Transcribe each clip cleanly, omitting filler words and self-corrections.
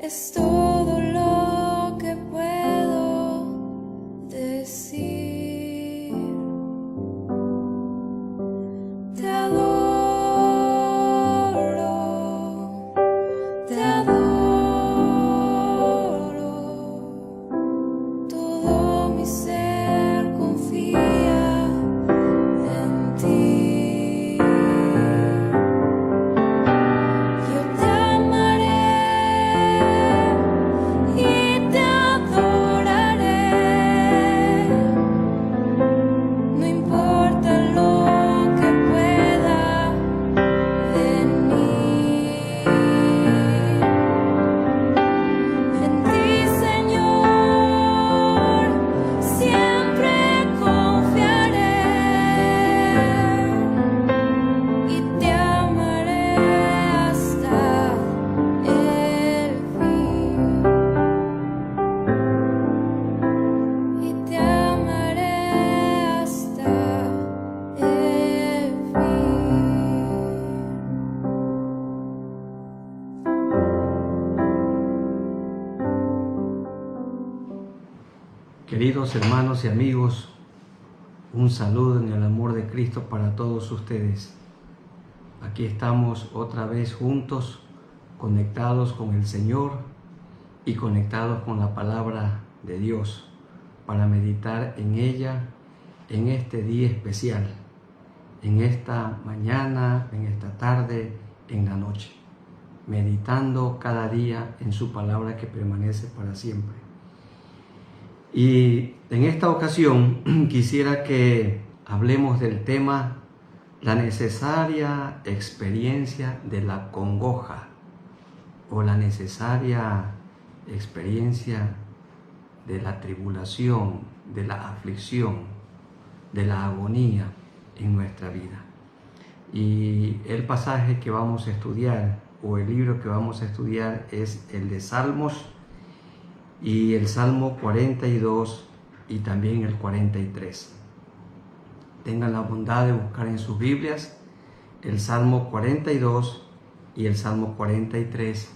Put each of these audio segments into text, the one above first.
Es todo lo que puedo decir. Te adoro, te adoro. Todo mi ser confía en ti. Queridos hermanos y amigos, un saludo en el amor de Cristo para todos ustedes. Aquí estamos otra vez juntos, conectados con el Señor y conectados con la palabra de Dios para meditar en ella en este día especial, en esta mañana, en esta tarde, en la noche, meditando cada día en su palabra que permanece para siempre. Y en esta ocasión quisiera que hablemos del tema la necesaria experiencia de la congoja o la necesaria experiencia de la tribulación, de la aflicción, de la agonía en nuestra vida. Y el pasaje que vamos a estudiar o el libro que vamos a estudiar es el de Salmos, y el Salmo 42 y también el 43. Tengan la bondad de buscar en sus Biblias el Salmo 42 y el Salmo 43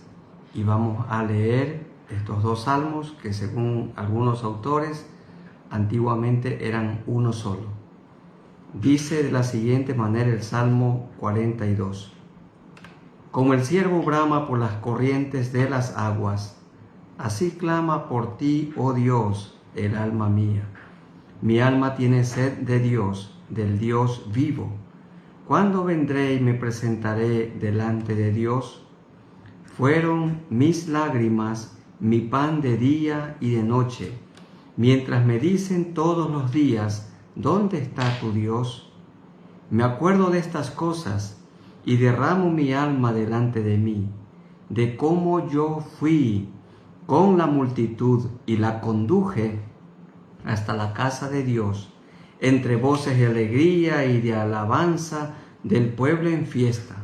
y vamos a leer estos dos salmos que según algunos autores antiguamente eran uno solo. Dice de la siguiente manera el Salmo 42: Como el ciervo brama por las corrientes de las aguas, así clama por ti, oh Dios, el alma mía. Mi alma tiene sed de Dios, del Dios vivo. ¿Cuándo vendré y me presentaré delante de Dios? Fueron mis lágrimas mi pan de día y de noche, mientras me dicen todos los días, ¿dónde está tu Dios? Me acuerdo de estas cosas y derramo mi alma delante de mí, de cómo yo fui con la multitud y la conduje hasta la casa de Dios, entre voces de alegría y de alabanza del pueblo en fiesta.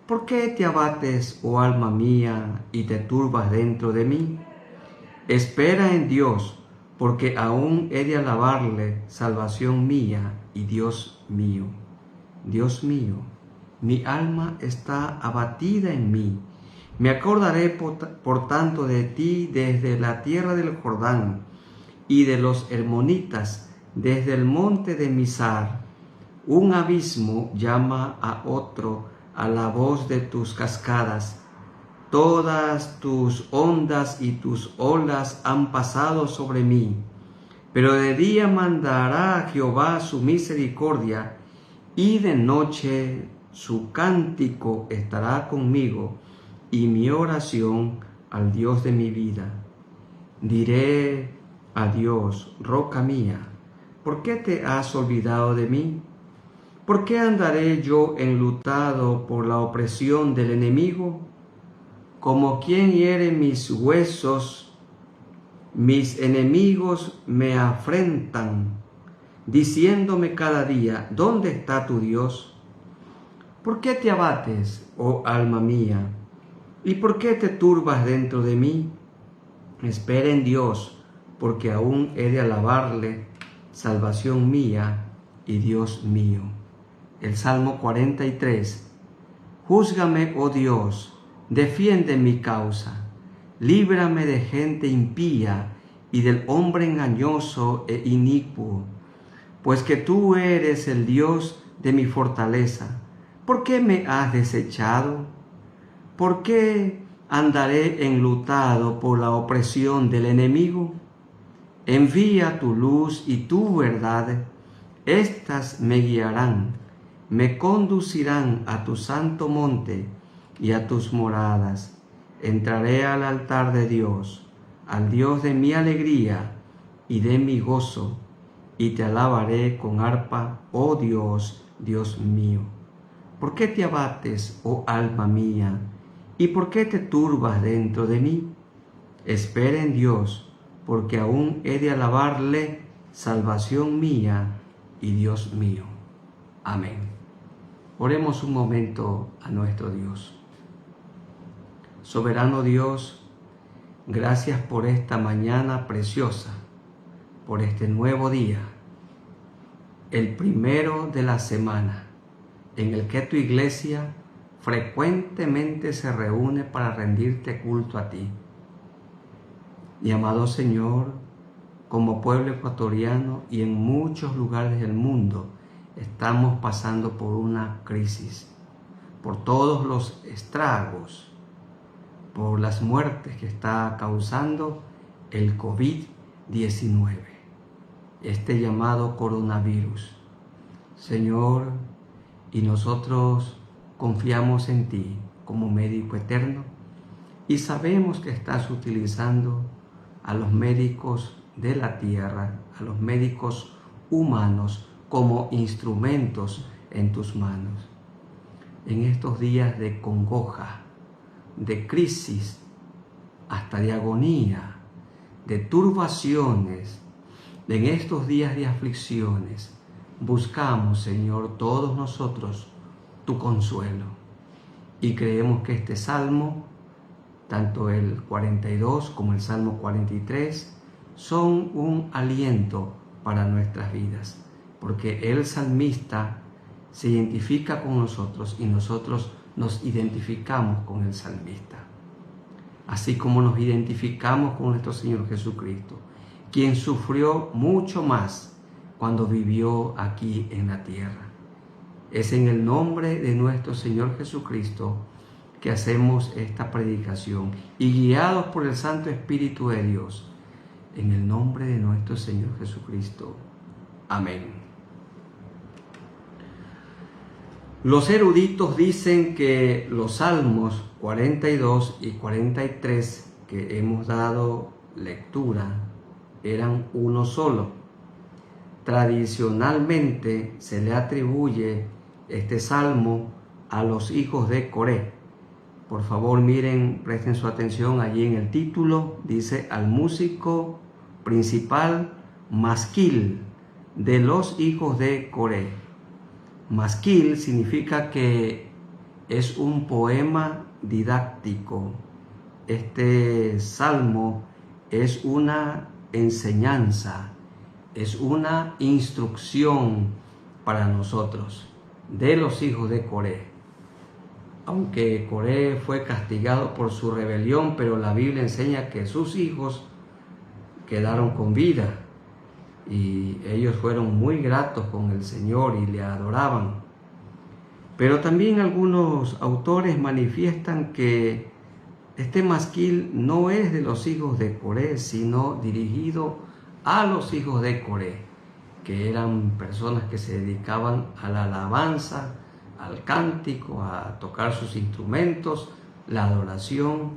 ¿Por qué te abates, oh alma mía, y te turbas dentro de mí? Espera en Dios, porque aún he de alabarle, salvación mía y Dios mío. Dios mío, mi alma está abatida en mí. Me acordaré por tanto de ti desde la tierra del Jordán y de los hermonitas desde el monte de Mizar. Un abismo llama a otro a la voz de tus cascadas. Todas tus ondas y tus olas han pasado sobre mí. Pero de día mandará Jehová su misericordia, y de noche su cántico estará conmigo, y mi oración al Dios de mi vida. Diré a Dios, roca mía, ¿por qué te has olvidado de mí? ¿Por qué andaré yo enlutado por la opresión del enemigo? Como quien hiere mis huesos, mis enemigos me afrentan, diciéndome cada día, ¿dónde está tu Dios? ¿Por qué te abates, oh alma mía? ¿Y por qué te turbas dentro de mí? Espera en Dios, porque aún he de alabarle, salvación mía y Dios mío. El Salmo 43. Júzgame, oh Dios, defiende mi causa, líbrame de gente impía y del hombre engañoso e inicuo, pues que tú eres el Dios de mi fortaleza. ¿Por qué me has desechado? ¿Por qué andaré enlutado por la opresión del enemigo? Envía tu luz y tu verdad, estas me guiarán, me conducirán a tu santo monte y a tus moradas. Entraré al altar de Dios, al Dios de mi alegría y de mi gozo, y te alabaré con arpa, oh Dios, Dios mío. ¿Por qué te abates, oh alma mía? ¿Y por qué te turbas dentro de mí? Espera en Dios, porque aún he de alabarle, salvación mía y Dios mío. Amén. Oremos un momento a nuestro Dios. Soberano Dios, gracias por esta mañana preciosa, por este nuevo día, el primero de la semana, en el que tu iglesia frecuentemente se reúne para rendirte culto a ti. Y amado Señor, como pueblo ecuatoriano y en muchos lugares del mundo, estamos pasando por una crisis, por todos los estragos, por las muertes que está causando el COVID-19, este llamado coronavirus. Señor, y nosotros confiamos en ti como médico eterno y sabemos que estás utilizando a los médicos de la tierra, a los médicos humanos como instrumentos en tus manos. En estos días de congoja, de crisis, hasta de agonía, de turbaciones, en estos días de aflicciones, buscamos, Señor, todos nosotros tu consuelo. Y creemos que este salmo, tanto el 42 como el Salmo 43, son un aliento para nuestras vidas, porque el salmista se identifica con nosotros y nosotros nos identificamos con el salmista, así como nos identificamos con nuestro Señor Jesucristo, quien sufrió mucho más cuando vivió aquí en la tierra. Es en el nombre de nuestro Señor Jesucristo que hacemos esta predicación y guiados por el Santo Espíritu de Dios, en el nombre de nuestro Señor Jesucristo. Amén. Los eruditos dicen que los Salmos 42 y 43 que hemos dado lectura eran uno solo. Tradicionalmente se le atribuye este salmo a los hijos de Coré. Por favor, miren, presten su atención allí en el título, dice al músico principal Masquil de los hijos de Coré. Masquil significa que es un poema didáctico. Este salmo es una enseñanza, es una instrucción para nosotros de los hijos de Coré. Aunque Coré fue castigado por su rebelión, pero la Biblia enseña que sus hijos quedaron con vida. y ellos fueron muy gratos con el Señor y le adoraban. Pero también algunos autores manifiestan que este masquil no es de los hijos de Coré, sino dirigido a los hijos de Coré, que eran personas que se dedicaban a la alabanza, al cántico, a tocar sus instrumentos, la adoración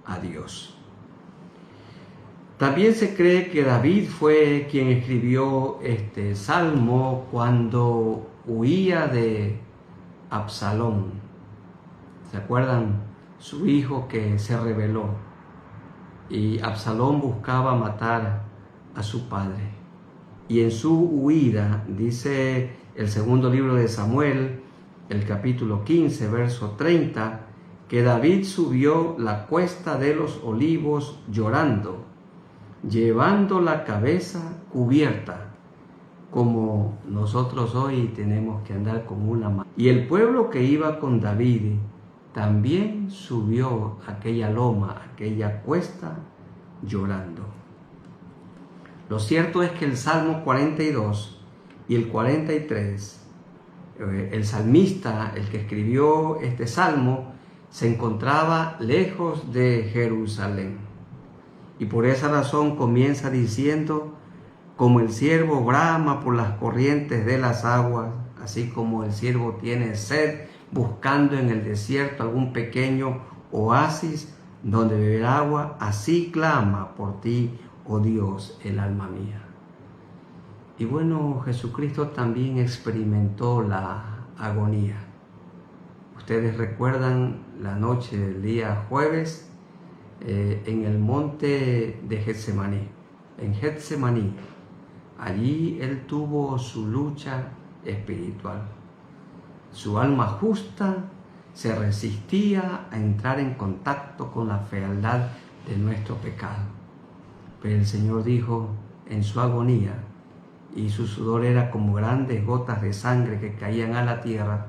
a Dios. También se cree que David fue quien escribió este salmo cuando huía de Absalón. ¿Se acuerdan? Su hijo que se rebeló y Absalón buscaba matar a su padre. Y en su huida, dice el segundo libro de Samuel, el capítulo 15, verso 30, que David subió la cuesta de los olivos llorando, llevando la cabeza cubierta, como nosotros hoy tenemos que andar con una mano. Y el pueblo que iba con David también subió aquella loma, aquella cuesta, llorando. Lo cierto es que el Salmo 42 y el 43, el salmista, el que escribió este salmo, se encontraba lejos de Jerusalén. Y por esa razón comienza diciendo: como el ciervo brama por las corrientes de las aguas, así como el ciervo tiene sed, buscando en el desierto algún pequeño oasis donde beber agua, así clama por ti, oh Dios, el alma mía. Y bueno, Jesucristo también experimentó la agonía. Ustedes recuerdan la noche del día jueves en el monte de Getsemaní. En Getsemaní, allí Él tuvo su lucha espiritual. Su alma justa se resistía a entrar en contacto con la fealdad de nuestro pecado. Pero el Señor dijo en su agonía, y su sudor era como grandes gotas de sangre que caían a la tierra,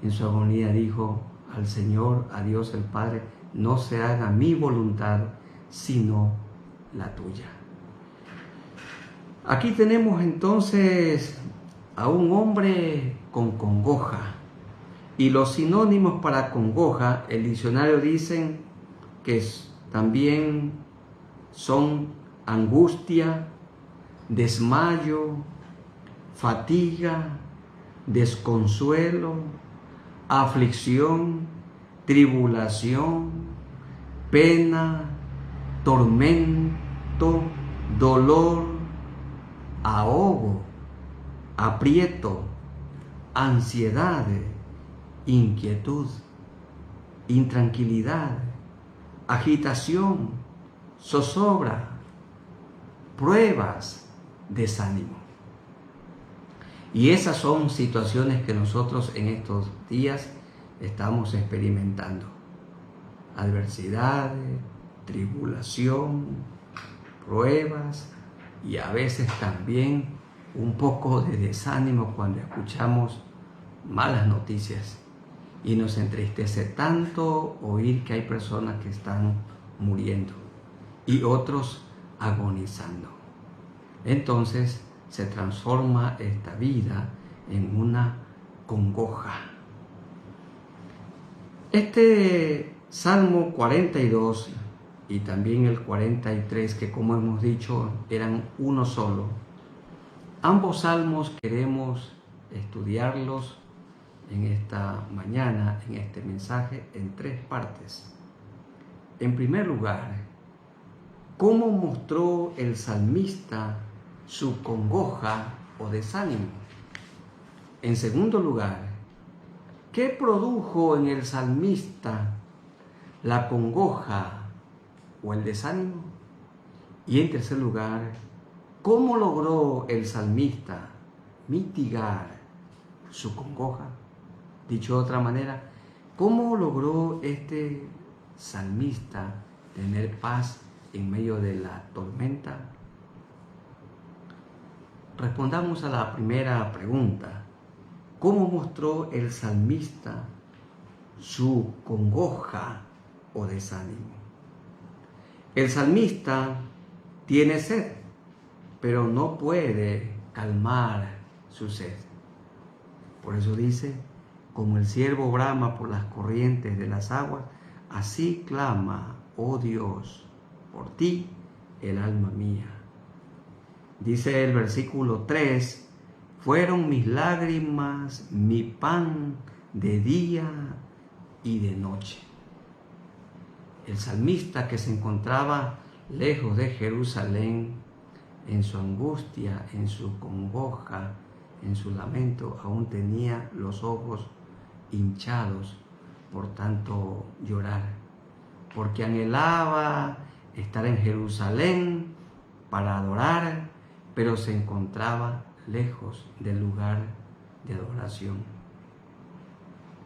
en su agonía dijo al Señor, a Dios el Padre: no se haga mi voluntad, sino la tuya. Aquí tenemos entonces a un hombre con congoja. Y los sinónimos para congoja, el diccionario dicen que también son angustia, desmayo, fatiga, desconsuelo, aflicción, tribulación, pena, tormento, dolor, ahogo, aprieto, ansiedad, inquietud, intranquilidad, agitación, zozobra, pruebas, desánimo. Y esas son situaciones que nosotros en estos días estamos experimentando. Adversidades, tribulación, pruebas y a veces también un poco de desánimo cuando escuchamos malas noticias. Y nos entristece tanto oír que hay personas que están muriendo y otros agonizando. Entonces se transforma esta vida en una congoja. Este Salmo 42 y también el 43, que como hemos dicho eran uno solo, ambos salmos queremos estudiarlos en esta mañana, en este mensaje, en tres partes. En primer lugar, ¿cómo mostró el salmista su congoja o desánimo? En segundo lugar, ¿qué produjo en el salmista la congoja o el desánimo? Y en tercer lugar, ¿cómo logró el salmista mitigar su congoja? Dicho de otra manera, ¿cómo logró este salmista tener paz en medio de la tormenta? Respondamos a la primera pregunta. ¿Cómo mostró el salmista su congoja o desánimo? El salmista tiene sed pero no puede calmar su sed. Por eso dice, como el ciervo brama por las corrientes de las aguas, así clama, oh Dios, por ti el alma mía. Dice el versículo 3, fueron mis lágrimas mi pan de día y de noche. El salmista, que se encontraba lejos de Jerusalén, en su angustia, en su congoja, en su lamento, aún tenía los ojos hinchados por tanto llorar, porque anhelaba estar en Jerusalén para adorar, pero se encontraba lejos del lugar de adoración.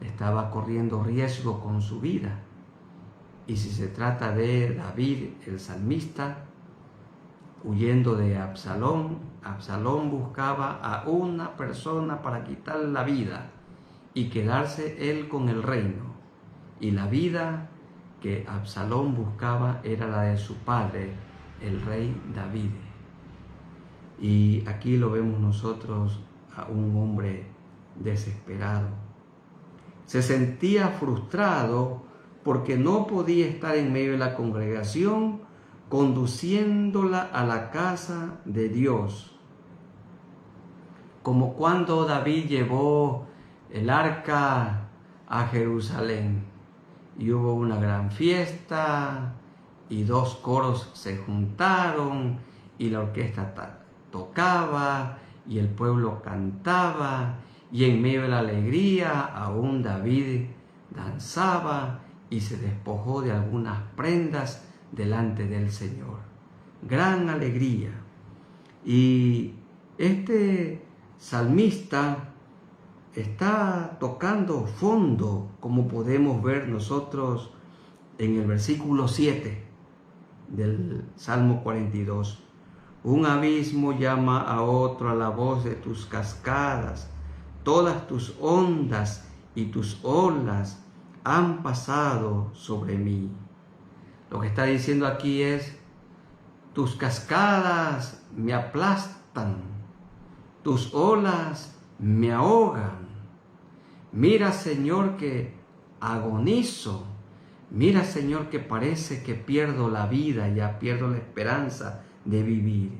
Estaba corriendo riesgo con su vida. Y si se trata de David, el salmista, huyendo de Absalón, Absalón buscaba a una persona para quitarle la vida y quedarse él con el reino. Y la vida que Absalón buscaba era la de su padre, el rey David. Y aquí lo vemos nosotros a un hombre desesperado. Se sentía frustrado porque no podía estar en medio de la congregación conduciéndola a la casa de Dios. Como cuando David llevó el arca a Jerusalén y hubo una gran fiesta y 2 coros se juntaron y la orquesta tocaba y el pueblo cantaba y en medio de la alegría aún David danzaba y se despojó de algunas prendas delante del Señor. Gran alegría. Y este salmista está tocando fondo, como podemos ver nosotros en el versículo 7 del Salmo 42. Un abismo llama a otro a la voz de tus cascadas, todas tus ondas y tus olas han pasado sobre mí. Lo que está diciendo aquí es, tus cascadas me aplastan, tus olas me ahogan. Mira, Señor, que agonizo. Mira, Señor, que parece que pierdo la vida, ya pierdo la esperanza de vivir.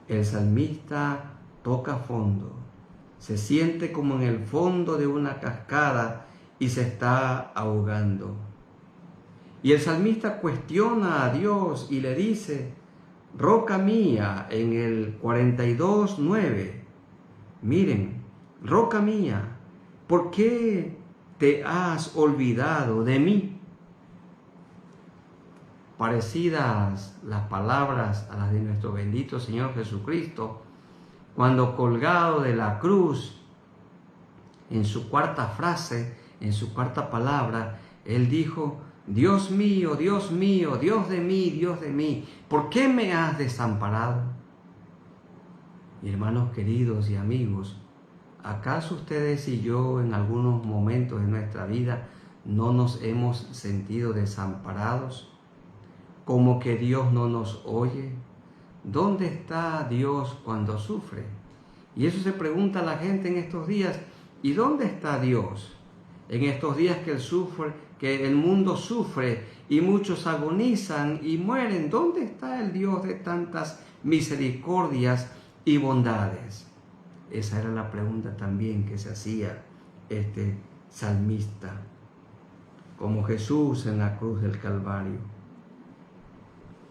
El salmista toca fondo, se siente como en el fondo de una cascada y se está ahogando. Y el salmista cuestiona a Dios y le dice, roca mía, en el 42:9, miren, roca mía, ¿por qué te has olvidado de mí? Parecidas las palabras a las de nuestro bendito Señor Jesucristo, cuando colgado de la cruz, en su cuarta frase, en su cuarta palabra, Él dijo, Dios mío, Dios mío, Dios de mí, ¿por qué me has desamparado? Y hermanos queridos y amigos, ¿acaso ustedes y yo en algunos momentos de nuestra vida no nos hemos sentido desamparados? Como que Dios no nos oye. ¿Dónde está Dios cuando sufre? Y eso se pregunta la gente en estos días. ¿Y dónde está Dios? En estos días que el mundo sufre y muchos agonizan y mueren. ¿Dónde está el Dios de tantas misericordias y bondades? Esa era la pregunta también que se hacía este salmista, como Jesús en la cruz del Calvario.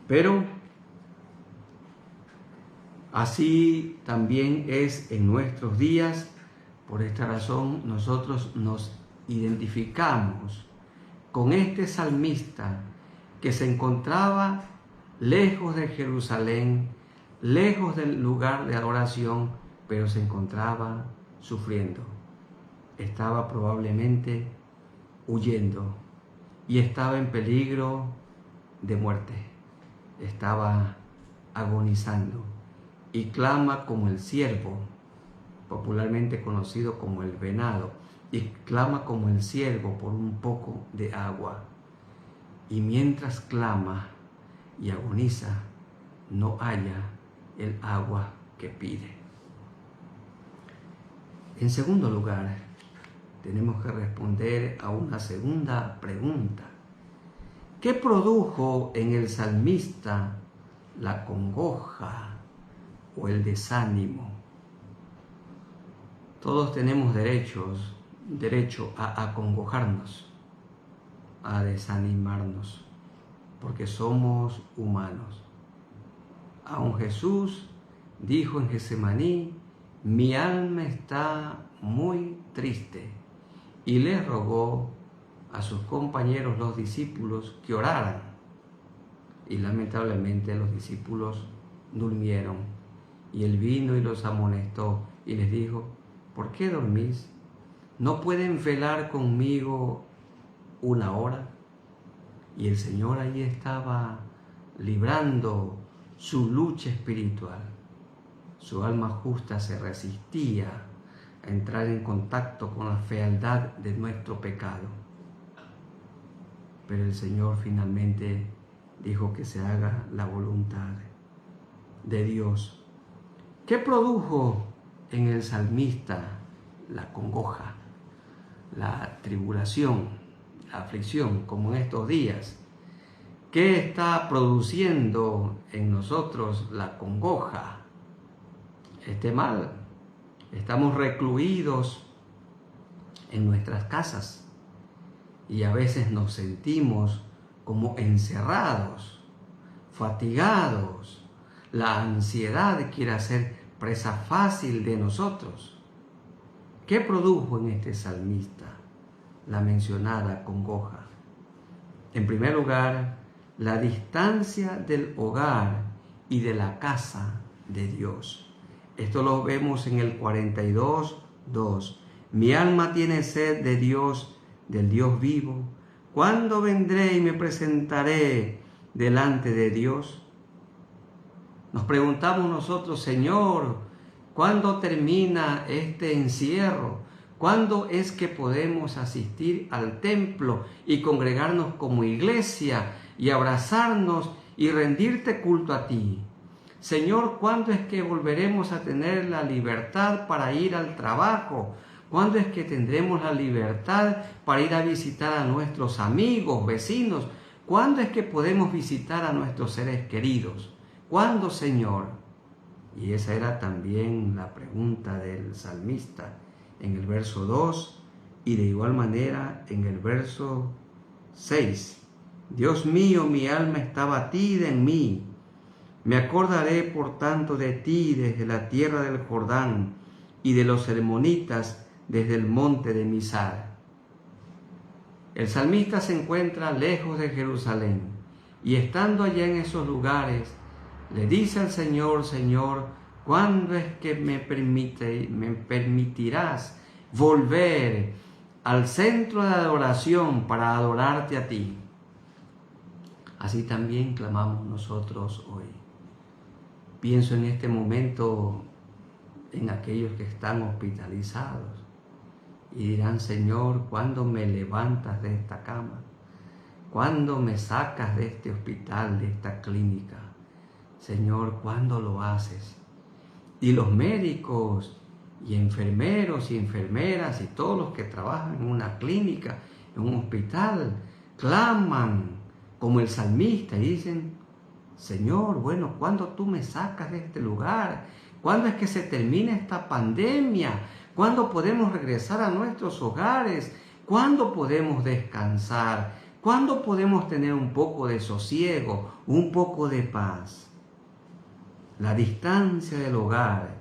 Pero así también es en nuestros días. Por esta razón nosotros nos identificamos con este salmista que se encontraba lejos de Jerusalén, lejos del lugar de adoración, pero se encontraba sufriendo. Estaba probablemente huyendo y estaba en peligro de muerte. Estaba agonizando y clama como el ciervo, popularmente conocido como el venado, y clama como el ciervo por un poco de agua. Y mientras clama y agoniza, no halla el agua que pide. En segundo lugar, tenemos que responder a una segunda pregunta. ¿Qué produjo en el salmista la congoja o el desánimo? Todos tenemos derecho a acongojarnos, a desanimarnos, porque somos humanos. Aun Jesús dijo en Getsemaní: mi alma está muy triste, y les rogó a sus compañeros los discípulos que oraran, y lamentablemente los discípulos durmieron, y él vino y los amonestó y les dijo: ¿por qué dormís? ¿No pueden velar conmigo una hora? Y el Señor ahí estaba librando su lucha espiritual. Su alma justa se resistía a entrar en contacto con la fealdad de nuestro pecado. Pero el Señor finalmente dijo que se haga la voluntad de Dios. ¿Qué produjo en el salmista la congoja, la tribulación, la aflicción, como en estos días? ¿Qué está produciendo en nosotros la congoja? Este mal. Estamos recluidos en nuestras casas y a veces nos sentimos como encerrados, fatigados. La ansiedad quiere hacer presa fácil de nosotros. ¿Qué produjo en este salmista la mencionada congoja? En primer lugar, la distancia del hogar y de la casa de Dios. Esto lo vemos en el 42:2. Mi alma tiene sed de Dios, del Dios vivo. ¿Cuándo vendré y me presentaré delante de Dios? Nos preguntamos nosotros: Señor, ¿cuándo termina este encierro? ¿Cuándo es que podemos asistir al templo y congregarnos como iglesia y abrazarnos y rendirte culto a ti? Señor, ¿cuándo es que volveremos a tener la libertad para ir al trabajo? ¿Cuándo es que tendremos la libertad para ir a visitar a nuestros amigos, vecinos? ¿Cuándo es que podemos visitar a nuestros seres queridos? ¿Cuándo, Señor? Y esa era también la pregunta del salmista en el verso 2 y de igual manera en el verso 6. Dios mío, mi alma está batida en mí. Me acordaré por tanto de ti desde la tierra del Jordán y de los hermonitas desde el monte de Misar. El salmista se encuentra lejos de Jerusalén y estando allá en esos lugares le dice al Señor: Señor, ¿cuándo es que me permitirás volver al centro de adoración para adorarte a ti? Así también clamamos nosotros hoy. Pienso en este momento en aquellos que están hospitalizados y dirán: Señor, ¿cuándo me levantas de esta cama? ¿Cuándo me sacas de este hospital, de esta clínica? Señor, ¿cuándo lo haces? Y los médicos y enfermeros y enfermeras y todos los que trabajan en una clínica, en un hospital, claman como el salmista y dicen: Señor, bueno, ¿cuándo tú me sacas de este lugar? ¿Cuándo es que se termina esta pandemia? ¿Cuándo podemos regresar a nuestros hogares? ¿Cuándo podemos descansar? ¿Cuándo podemos tener un poco de sosiego, un poco de paz? La distancia del hogar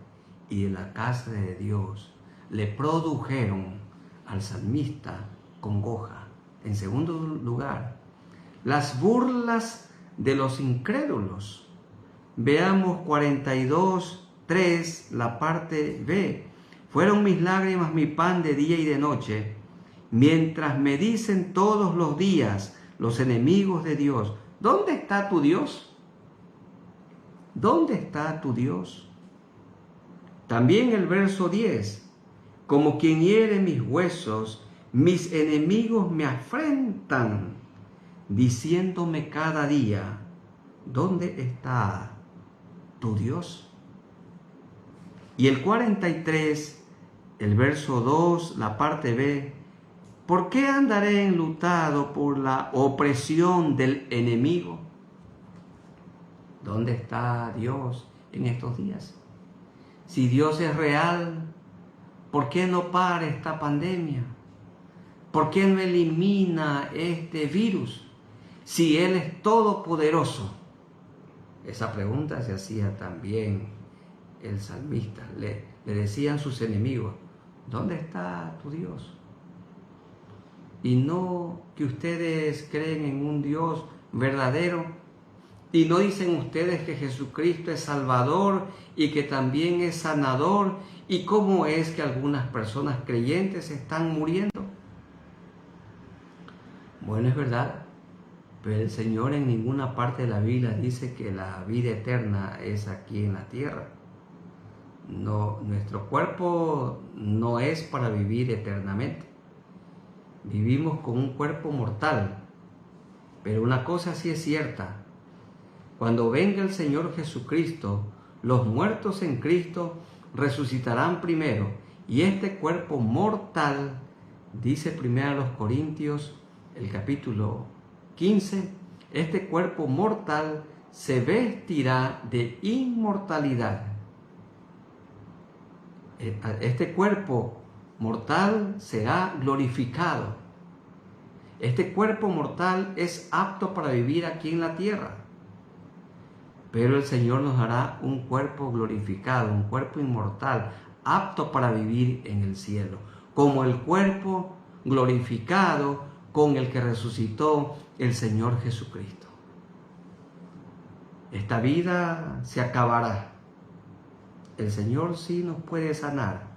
y de la casa de Dios le produjeron al salmista congoja. En segundo lugar, las burlas de los incrédulos. Veamos 42:3, la parte B. Fueron mis lágrimas mi pan de día y de noche, mientras me dicen todos los días los enemigos de Dios: ¿dónde está tu Dios? ¿Dónde está tu Dios? También el verso 10. Como quien hiere mis huesos, mis enemigos me afrentan, diciéndome cada día: ¿dónde está tu Dios? Y el 43, el verso 2, la parte B, ¿por qué andaré enlutado por la opresión del enemigo? ¿Dónde está Dios en estos días? Si Dios es real, ¿por qué no para esta pandemia? ¿Por qué no elimina este virus? Si Él es todopoderoso. Esa pregunta se hacía también el salmista. Le decían sus enemigos, ¿dónde está tu Dios? Y no que ustedes creen en un Dios verdadero. Y no dicen ustedes que Jesucristo es Salvador y que también es sanador. ¿Y cómo es que algunas personas creyentes están muriendo? Bueno, es verdad, pero el Señor en ninguna parte de la Biblia dice que la vida eterna es aquí en la tierra. No, nuestro cuerpo no es para vivir eternamente. Vivimos con un cuerpo mortal. Pero una cosa sí es cierta. Cuando venga el Señor Jesucristo, los muertos en Cristo resucitarán primero. Y este cuerpo mortal, dice 1 Corintios, el capítulo 15, este cuerpo mortal se vestirá de inmortalidad. Este cuerpo mortal será glorificado. Este cuerpo mortal es apto para vivir aquí en la tierra. Pero el Señor nos dará un cuerpo glorificado, un cuerpo inmortal, apto para vivir en el cielo, como el cuerpo glorificado con el que resucitó el Señor Jesucristo. Esta vida se acabará. El Señor sí nos puede sanar,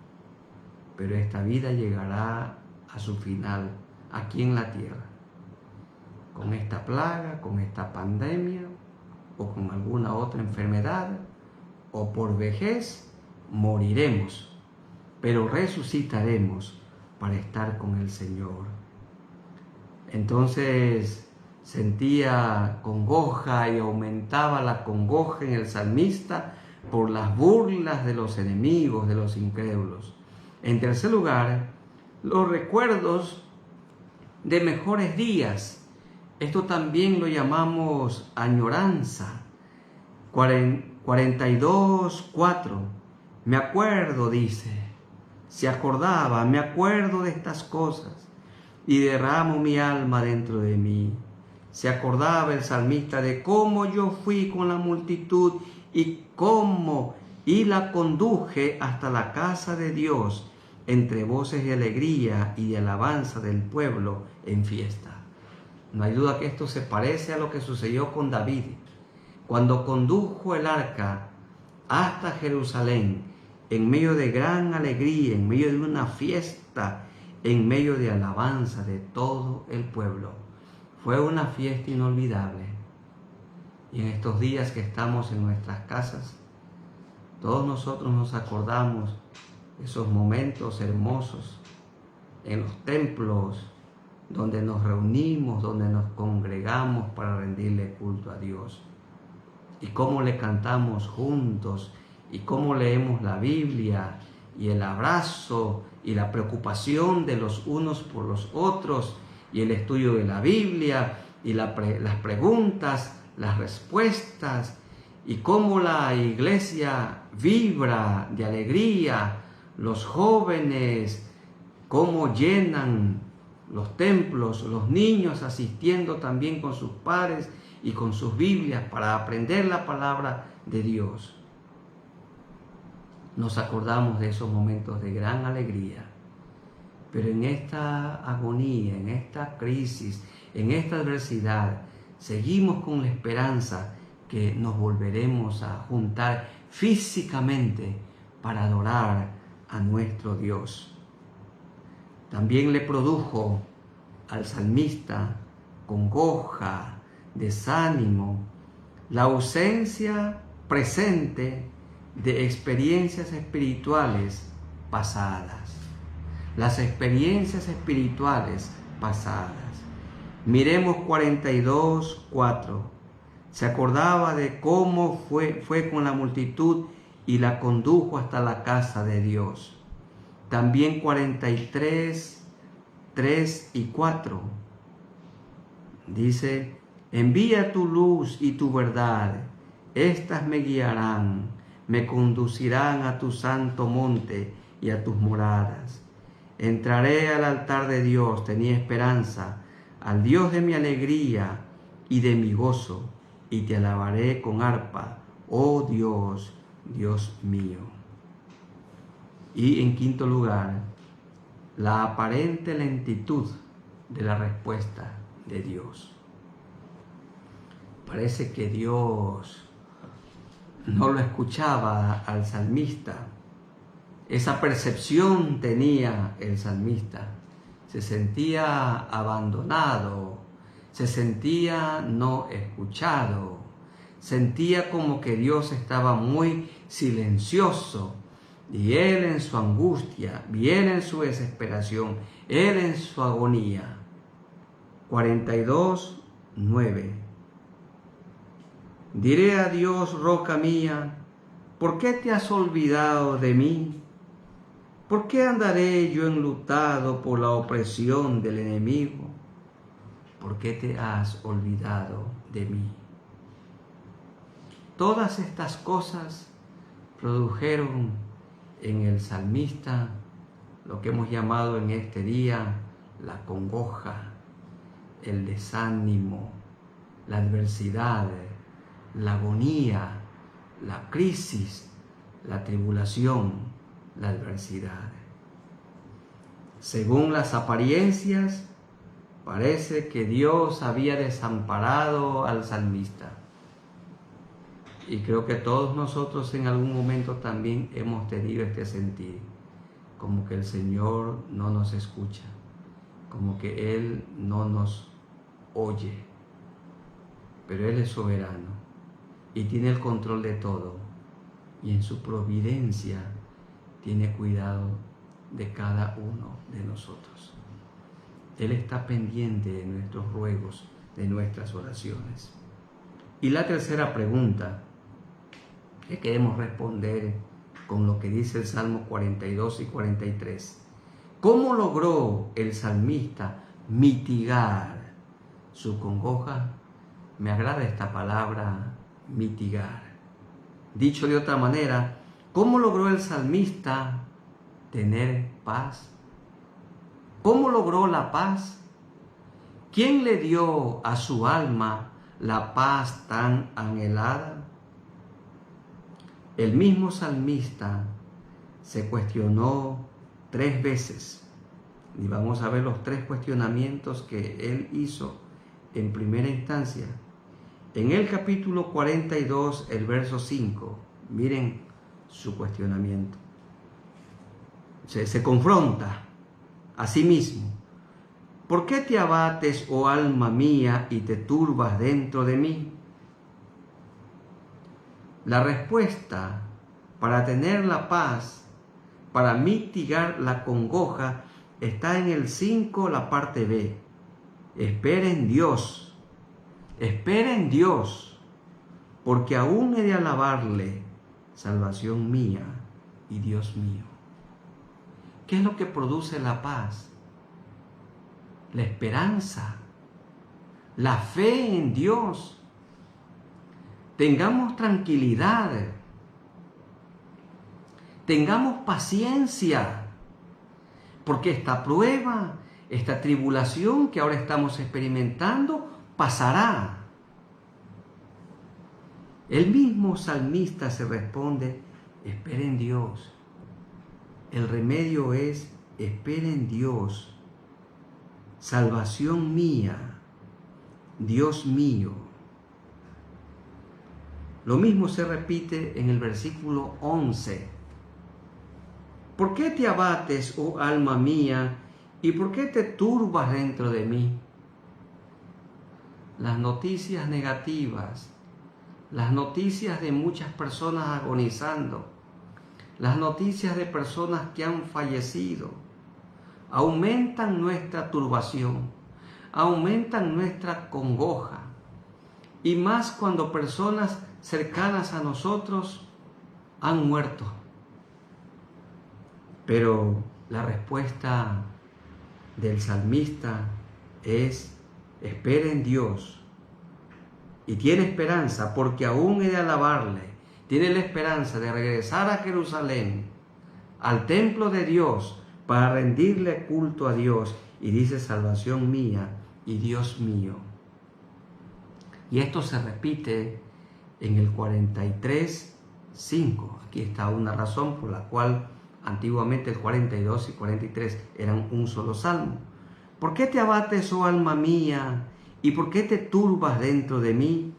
pero esta vida llegará a su final aquí en la tierra, con esta plaga, con esta pandemia, o con alguna otra enfermedad, o por vejez, moriremos, pero resucitaremos para estar con el Señor. Entonces sentía congoja y aumentaba la congoja en el salmista por las burlas de los enemigos, de los incrédulos. En tercer lugar, los recuerdos de mejores días. Esto también lo llamamos añoranza. 42:4. Me acuerdo, dice, se acordaba, me acuerdo de estas cosas y derramo mi alma dentro de mí. Se acordaba el salmista de cómo yo fui con la multitud y la conduje hasta la casa de Dios entre voces de alegría y de alabanza del pueblo en fiesta. No hay duda que esto se parece a lo que sucedió con David, cuando condujo el arca hasta Jerusalén, en medio de gran alegría, en medio de una fiesta, en medio de alabanza de todo el pueblo. Fue una fiesta inolvidable. Y en estos días que estamos en nuestras casas, todos nosotros nos acordamos de esos momentos hermosos en los templos, donde nos reunimos, donde nos congregamos para rendirle culto a Dios. Y cómo le cantamos juntos, y cómo leemos la Biblia, y el abrazo, y la preocupación de los unos por los otros, y el estudio de la Biblia, y las preguntas, las respuestas, y cómo la iglesia vibra de alegría, los jóvenes, cómo llenan los templos, los niños asistiendo también con sus padres y con sus Biblias para aprender la palabra de Dios. Nos acordamos de esos momentos de gran alegría, pero en esta agonía, en esta crisis, en esta adversidad, seguimos con la esperanza que nos volveremos a juntar físicamente para adorar a nuestro Dios. También le produjo al salmista congoja, desánimo, la ausencia presente de experiencias espirituales pasadas. Las experiencias espirituales pasadas. Miremos 42:4. Se acordaba de cómo fue con la multitud y la condujo hasta la casa de Dios. También 43, 3 y 4. Dice, envía tu luz y tu verdad, estas me guiarán, me conducirán a tu santo monte y a tus moradas. Entraré al altar de Dios, tenía esperanza, al Dios de mi alegría y de mi gozo, y te alabaré con arpa, oh Dios, Dios mío. Y en quinto lugar, la aparente lentitud de la respuesta de Dios. Parece que Dios no lo escuchaba al salmista. Esa percepción tenía el salmista. Se sentía abandonado, se sentía no escuchado, sentía como que Dios estaba muy silencioso. Y él en su angustia, y él en su desesperación, él en su agonía. 42, 9. Diré a Dios, roca mía, ¿por qué te has olvidado de mí? ¿Por qué andaré yo enlutado por la opresión del enemigo? ¿Por qué te has olvidado de mí? Todas estas cosas produjeron en el salmista lo que hemos llamado en este día la congoja, el desánimo, la adversidad, la agonía, la crisis, la tribulación, la adversidad. Según las apariencias, parece que Dios había desamparado al salmista. Y creo que todos nosotros en algún momento también hemos tenido este sentir, como que el Señor no nos escucha, como que Él no nos oye. Pero Él es soberano y tiene el control de todo, y en su providencia tiene cuidado de cada uno de nosotros. Él está pendiente de nuestros ruegos, de nuestras oraciones. Y la tercera pregunta que queremos responder con lo que dice el Salmo 42 y 43. ¿Cómo logró el salmista mitigar su congoja? Me agrada esta palabra, mitigar. Dicho de otra manera, ¿cómo logró el salmista tener paz? ¿Cómo logró la paz? ¿Quién le dio a su alma la paz tan anhelada? El mismo salmista se cuestionó 3 veces. Y vamos a ver los 3 cuestionamientos que él hizo en primera instancia. En el capítulo 42, el verso 5, miren su cuestionamiento. Se confronta a sí mismo. ¿Por qué te abates, oh alma mía, y te turbas dentro de mí? La respuesta para tener la paz, para mitigar la congoja, está en el 5, la parte B. Espera en Dios, porque aún he de alabarle, salvación mía y Dios mío. ¿Qué es lo que produce la paz? La esperanza, la fe en Dios. Tengamos tranquilidad, tengamos paciencia, porque esta prueba, esta tribulación que ahora estamos experimentando, pasará. El mismo salmista se responde, espera en Dios. El remedio es, espera en Dios, salvación mía, Dios mío. Lo mismo se repite en el versículo 11. ¿Por qué te abates, oh alma mía, y por qué te turbas dentro de mí? Las noticias negativas, las noticias de muchas personas agonizando, las noticias de personas que han fallecido, aumentan nuestra turbación, aumentan nuestra congoja. y más cuando personas cercanas a nosotros han muerto. Pero la respuesta del salmista es: espera en Dios. Y tiene esperanza, porque aún he de alabarle. Tiene la esperanza de regresar a Jerusalén, al templo de Dios, para rendirle culto a Dios. Y dice: salvación mía y Dios mío. Y esto se repite en el 43:5. Aquí está una razón por la cual antiguamente el 42 y 43 eran un solo salmo. ¿Por qué te abates, oh alma mía? ¿Y por qué te turbas dentro de mí?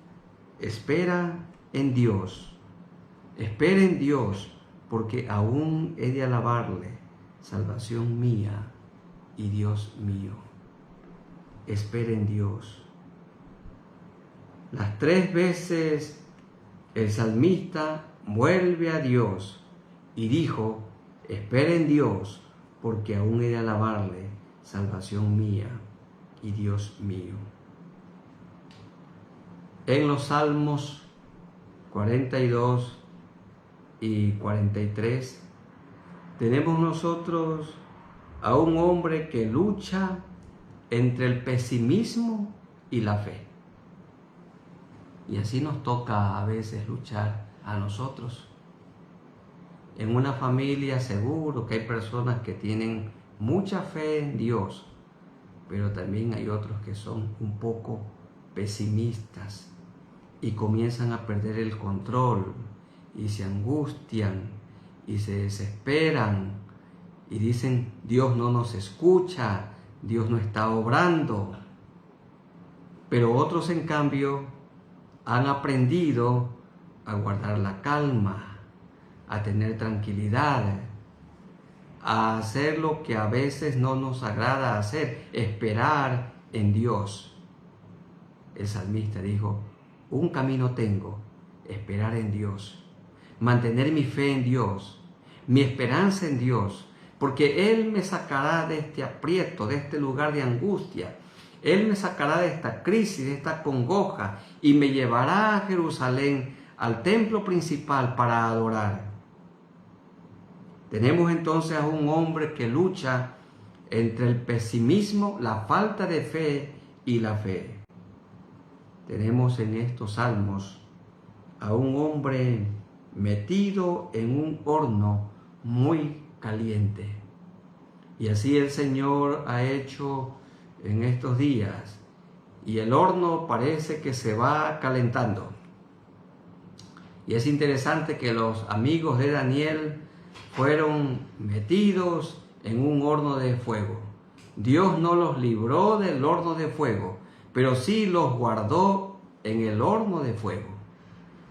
Espera en Dios. Espera en Dios, porque aún he de alabarle, salvación mía y Dios mío. Espera en Dios. Las 3 veces el salmista vuelve a Dios y dijo: espera en Dios, porque aún he de alabarle, salvación mía y Dios mío. En los Salmos 42 y 43 tenemos nosotros a un hombre que lucha entre el pesimismo y la fe. Y así nos toca a veces luchar a nosotros. En una familia seguro que hay personas que tienen mucha fe en Dios, pero también hay otros que son un poco pesimistas y comienzan a perder el control y se angustian y se desesperan y dicen: Dios no nos escucha, Dios no está obrando. Pero otros, en cambio, han aprendido a guardar la calma, a tener tranquilidad, a hacer lo que a veces no nos agrada hacer: esperar en Dios. El salmista dijo: un camino tengo, esperar en Dios, mantener mi fe en Dios, mi esperanza en Dios, porque Él me sacará de este aprieto, de este lugar de angustia. Él me sacará de esta crisis, de esta congoja, y me llevará a Jerusalén, al templo principal, para adorar. Tenemos entonces a un hombre que lucha entre el pesimismo, la falta de fe y la fe. Tenemos en estos salmos a un hombre metido en un horno muy caliente. Y así el Señor ha hecho en estos días, y el horno parece que se va calentando. Y es interesante que los amigos de Daniel fueron metidos en un horno de fuego. Dios no los libró del horno de fuego, pero sí los guardó en el horno de fuego.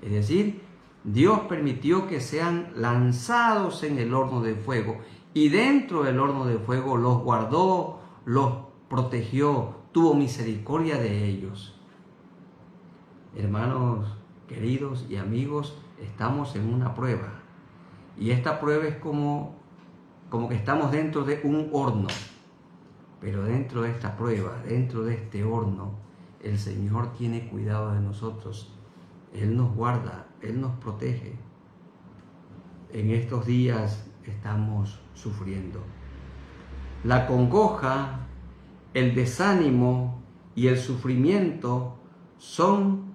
Es decir, Dios permitió que sean lanzados en el horno de fuego, y dentro del horno de fuego los guardó, los protegió, tuvo misericordia de ellos. Hermanos queridos y amigos, estamos en una prueba, y esta prueba es como que estamos dentro de un horno. Pero dentro de esta prueba, dentro de este horno, el Señor tiene cuidado de nosotros. Él nos guarda, Él nos protege. En estos días estamos sufriendo. La congoja, el desánimo y el sufrimiento son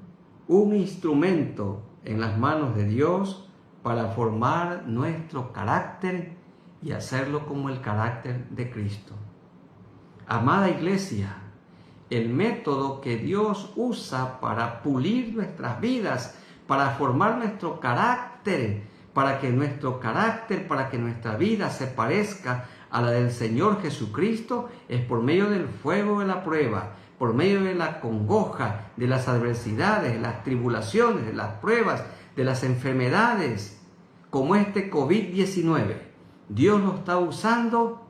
un instrumento en las manos de Dios para formar nuestro carácter y hacerlo como el carácter de Cristo. Amada Iglesia, el método que Dios usa para pulir nuestras vidas, para formar nuestro carácter, para que nuestra vida se parezca a la del Señor Jesucristo, es por medio del fuego de la prueba, por medio de la congoja, de las adversidades, de las tribulaciones, de las pruebas, de las enfermedades, como este COVID-19. Dios lo está usando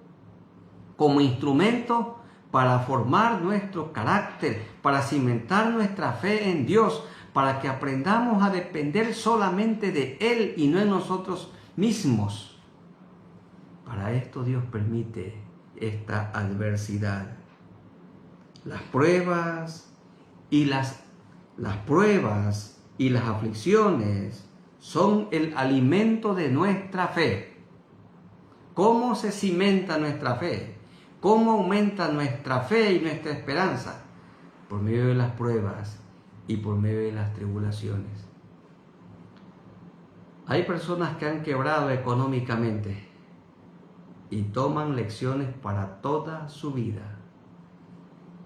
como instrumento para formar nuestro carácter, para cimentar nuestra fe en Dios, para que aprendamos a depender solamente de Él y no en nosotros mismos. Para esto Dios permite esta adversidad. Las pruebas y las Las pruebas y las aflicciones son el alimento de nuestra fe. ¿Cómo se cimenta nuestra fe? ¿Cómo aumenta nuestra fe y nuestra esperanza? Por medio de las pruebas y por medio de las tribulaciones. Hay personas que han quebrado económicamente y toman lecciones para toda su vida.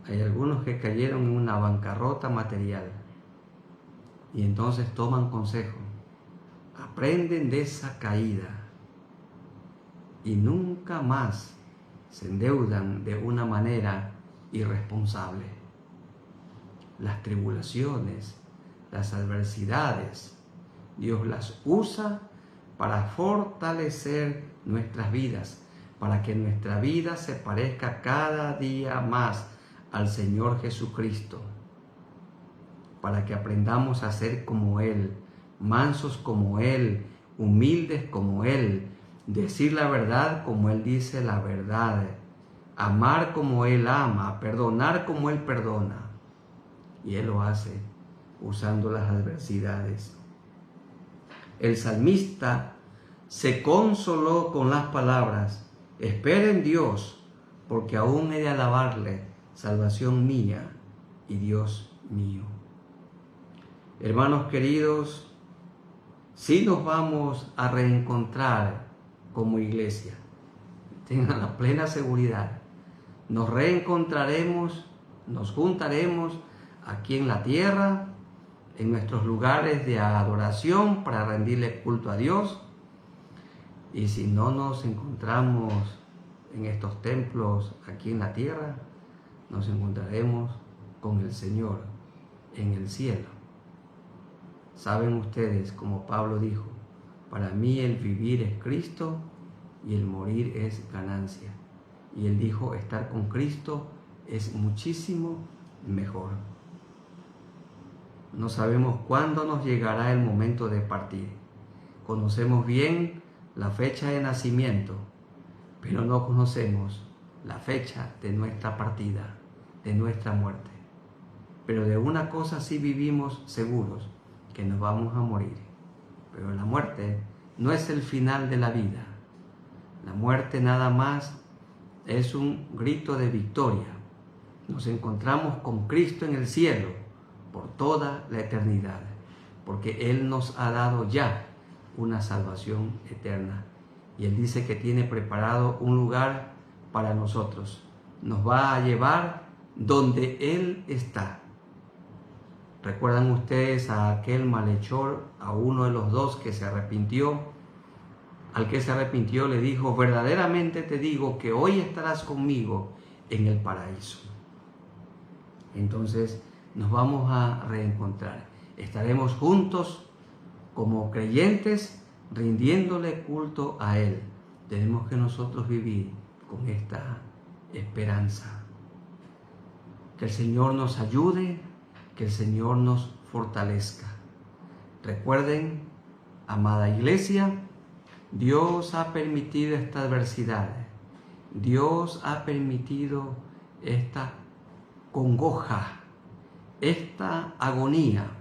Hay algunos que cayeron en una bancarrota material y entonces toman consejo, aprenden de esa caída y nunca más se endeudan de una manera irresponsable. Las tribulaciones, las adversidades, Dios las usa para fortalecer nuestras vidas, para que nuestra vida se parezca cada día más al Señor Jesucristo, para que aprendamos a ser como Él, mansos como Él, humildes como Él, decir la verdad como Él dice la verdad, amar como Él ama, perdonar como Él perdona. Y Él lo hace usando las adversidades. El salmista se consoló con las palabras: espera en Dios, porque aún he de alabarle, salvación mía y Dios mío. Hermanos queridos, sí nos vamos a reencontrar como iglesia. Tengan la plena seguridad. Nos reencontraremos, nos juntaremos aquí en la tierra, en nuestros lugares de adoración para rendirle culto a Dios. Y si no nos encontramos en estos templos aquí en la tierra, nos encontraremos con el Señor en el cielo. Saben ustedes, como Pablo dijo, para mí el vivir es Cristo y el morir es ganancia. Y él dijo, estar con Cristo es muchísimo mejor. No sabemos cuándo nos llegará el momento de partir. Conocemos bien la fecha de nacimiento, pero no conocemos la fecha de nuestra partida, de nuestra muerte. Pero de una cosa sí vivimos seguros, que nos vamos a morir. Pero la muerte no es el final de la vida. La muerte nada más es un grito de victoria. Nos encontramos con Cristo en el cielo por toda la eternidad, porque Él nos ha dado ya una salvación eterna. Y Él dice que tiene preparado un lugar para nosotros. Nos va a llevar donde Él está. ¿Recuerdan ustedes a aquel malhechor, a uno de los dos que se arrepintió? Al que se arrepintió le dijo, verdaderamente te digo que hoy estarás conmigo en el paraíso. Entonces nos vamos a reencontrar. Estaremos juntos como creyentes rindiéndole culto a Él. Tenemos que nosotros vivir con esta esperanza. Que el Señor nos ayude, que el Señor nos fortalezca. Recuerden, amada iglesia, Dios ha permitido esta adversidad. Dios ha permitido esta congoja, esta agonía.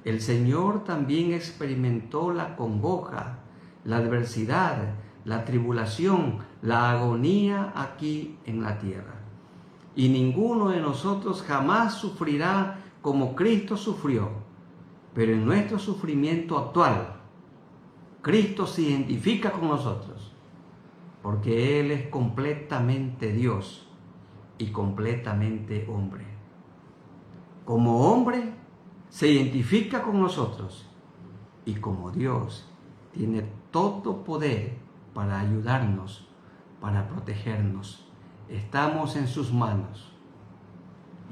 El Señor también experimentó la congoja, la adversidad, la tribulación, la agonía aquí en la tierra. Y ninguno de nosotros jamás sufrirá como Cristo sufrió. Pero en nuestro sufrimiento actual, Cristo se identifica con nosotros, porque Él es completamente Dios y completamente hombre. Como hombre, se identifica con nosotros, y como Dios tiene todo poder para ayudarnos, para protegernos. Estamos en sus manos.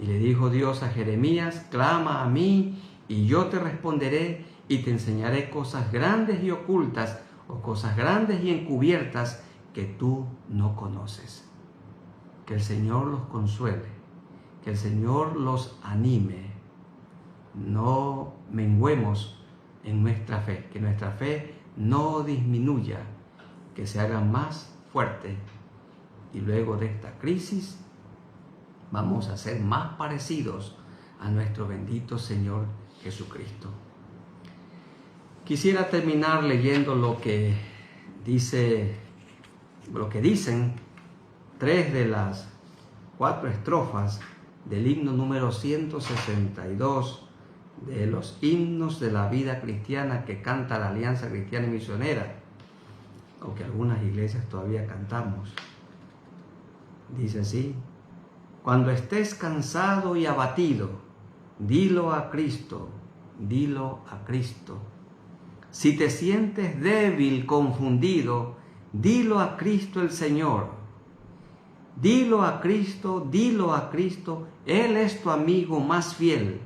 Y le dijo Dios a Jeremías, clama a mí y yo te responderé y te enseñaré cosas grandes y ocultas o cosas grandes y encubiertas que tú no conoces. Que el Señor los consuele, que el Señor los anime. No menguemos en nuestra fe, que nuestra fe no disminuya, que se haga más fuerte. Y luego de esta crisis vamos a ser más parecidos a nuestro bendito Señor Jesucristo. Quisiera terminar leyendo lo que dicen 3 de las 4 estrofas del himno número 162 de los himnos de la vida cristiana que canta la Alianza Cristiana y Misionera, aunque algunas iglesias todavía cantamos. Dice así: cuando estés cansado y abatido, dilo a Cristo, dilo a Cristo. Si te sientes débil, confundido, dilo a Cristo el Señor. Dilo a Cristo, Él es tu amigo más fiel.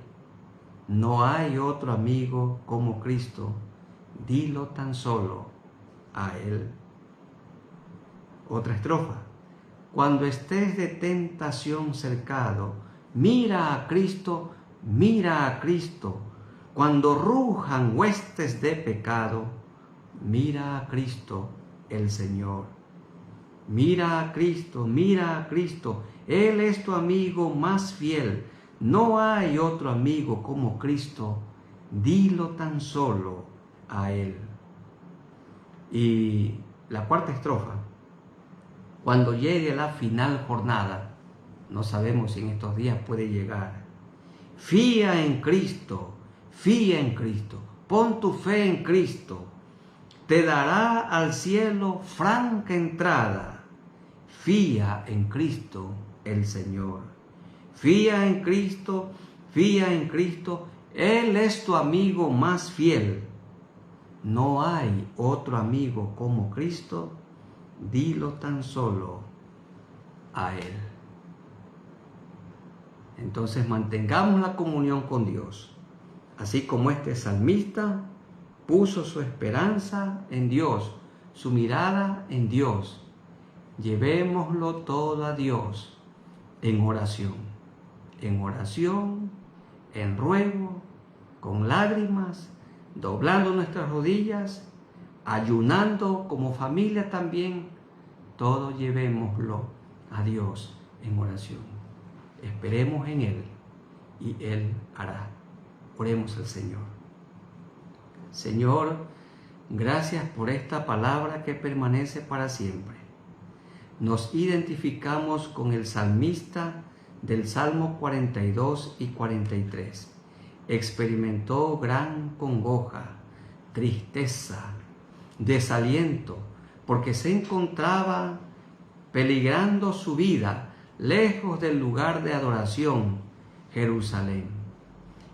No hay otro amigo como Cristo, dilo tan solo a Él. Otra estrofa: cuando estés de tentación cercado, mira a Cristo, mira a Cristo. Cuando rujan huestes de pecado, mira a Cristo el Señor. Mira a Cristo, Él es tu amigo más fiel. No hay otro amigo como Cristo, dilo tan solo a Él. Y la cuarta estrofa: cuando llegue la final jornada, no sabemos si en estos días puede llegar, fía en Cristo, pon tu fe en Cristo, te dará al cielo franca entrada. Fía en Cristo el Señor. Fía en Cristo, Él es tu amigo más fiel. No hay otro amigo como Cristo, dilo tan solo a Él. Entonces mantengamos la comunión con Dios, así como este salmista puso su esperanza en Dios, su mirada en Dios. Llevémoslo todo a Dios en oración, en ruego, con lágrimas, doblando nuestras rodillas, ayunando como familia también. Todo llevémoslo a Dios en oración. Esperemos en Él y Él hará. Oremos al Señor. Señor, gracias por esta palabra que permanece para siempre. Nos identificamos con el salmista del Salmo 42 y 43. Experimentó gran congoja, tristeza, desaliento, porque se encontraba peligrando su vida lejos del lugar de adoración, Jerusalén.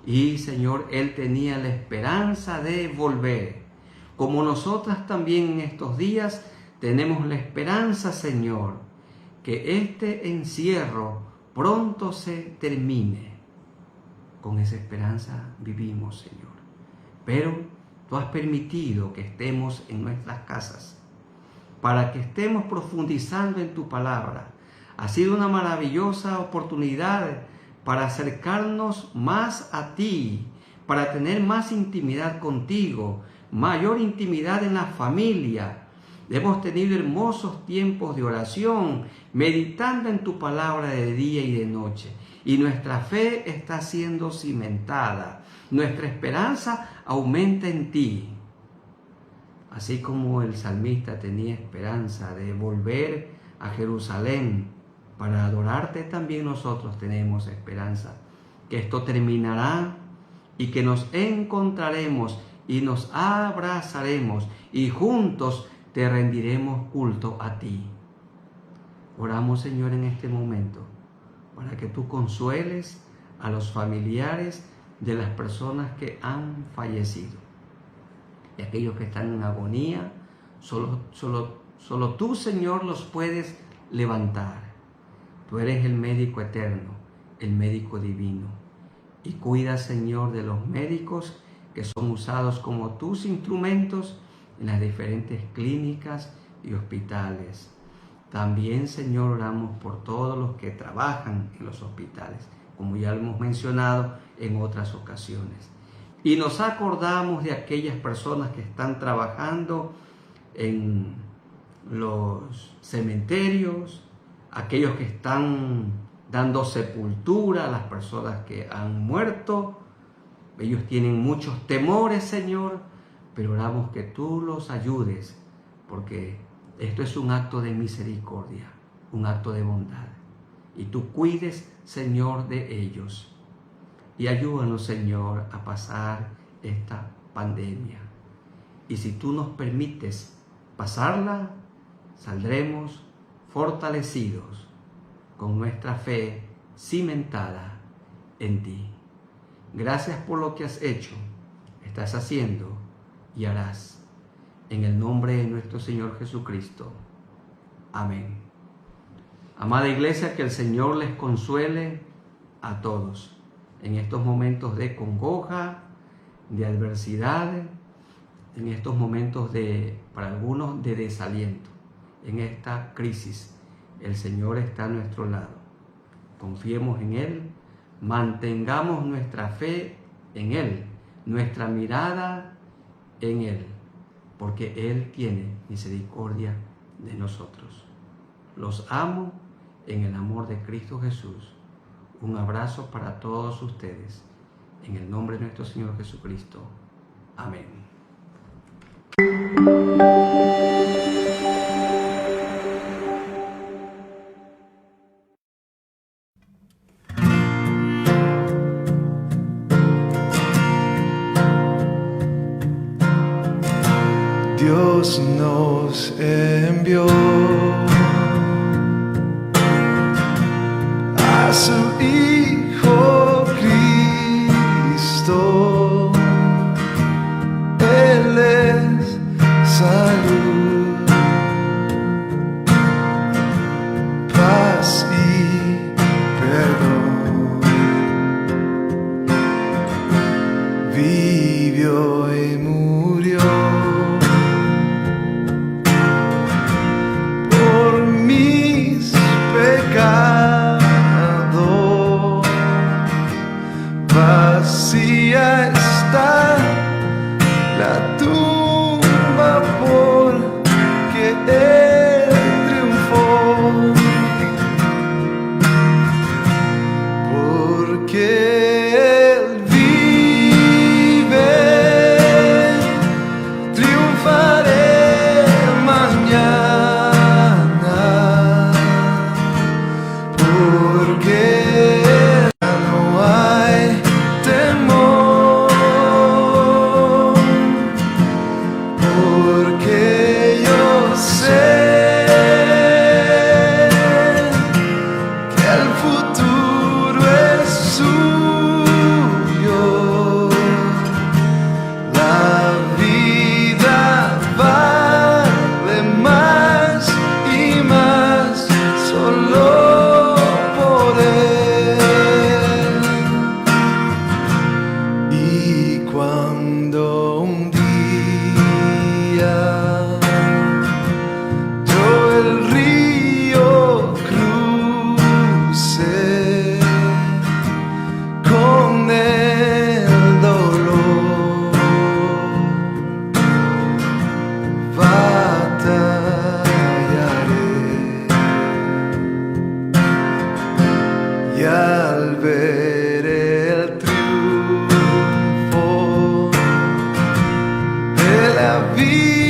Y, Señor, él tenía la esperanza de volver. Como nosotras también en estos días tenemos la esperanza, Señor, que este encierro pronto se termine. Con esa esperanza vivimos, Señor. Pero tú has permitido que estemos en nuestras casas para que estemos profundizando en tu palabra. Ha sido una maravillosa oportunidad para acercarnos más a ti, para tener más intimidad contigo, mayor intimidad en la familia. Hemos tenido hermosos tiempos de oración, meditando en tu palabra de día y de noche. Y nuestra fe está siendo cimentada. Nuestra esperanza aumenta en ti. Así como el salmista tenía esperanza de volver a Jerusalén para adorarte, también nosotros tenemos esperanza que esto terminará y que nos encontraremos y nos abrazaremos y juntos te rendiremos culto a ti. Oramos, Señor, en este momento para que tú consueles a los familiares de las personas que han fallecido y aquellos que están en agonía. Solo tú, Señor, los puedes levantar. Tú eres el médico eterno, el médico divino. Y cuida, Señor, de los médicos que son usados como tus instrumentos en las diferentes clínicas y hospitales. También, Señor, oramos por todos los que trabajan en los hospitales, como ya lo hemos mencionado en otras ocasiones. Y nos acordamos de aquellas personas que están trabajando en los cementerios, aquellos que están dando sepultura a las personas que han muerto. Ellos tienen muchos temores, Señor, pero oramos que tú los ayudes, porque esto es un acto de misericordia, un acto de bondad. Y tú cuides, Señor, de ellos. Y ayúdanos, Señor, a pasar esta pandemia. Y si tú nos permites pasarla, saldremos fortalecidos con nuestra fe cimentada en ti. Gracias por lo que has hecho, estás haciendo y harás. En el nombre de nuestro Señor Jesucristo. Amén. Amada Iglesia, que el Señor les consuele a todos en estos momentos de congoja, de adversidad, en estos momentos para algunos, de desaliento. En esta crisis, el Señor está a nuestro lado. Confiemos en Él, mantengamos nuestra fe en Él, nuestra mirada en Él, porque Él tiene misericordia de nosotros. Los amo en el amor de Cristo Jesús. Un abrazo para todos ustedes, en el nombre de nuestro Señor Jesucristo. Amén. Dios nos envió a su Hijo Cristo. Él es salud, paz y perdón. Vivió y murió por mis pecados. Vacía está la tumba porque Él triunfó, porque Él vive. Triunfaré mañana, porque no hay temor, porque yo sé que el futuro es suyo. La vida vale más y más solo por Él. Y cuando un día yo el río crucé con el dolor, batallaré, y al ver el triunfo de la vida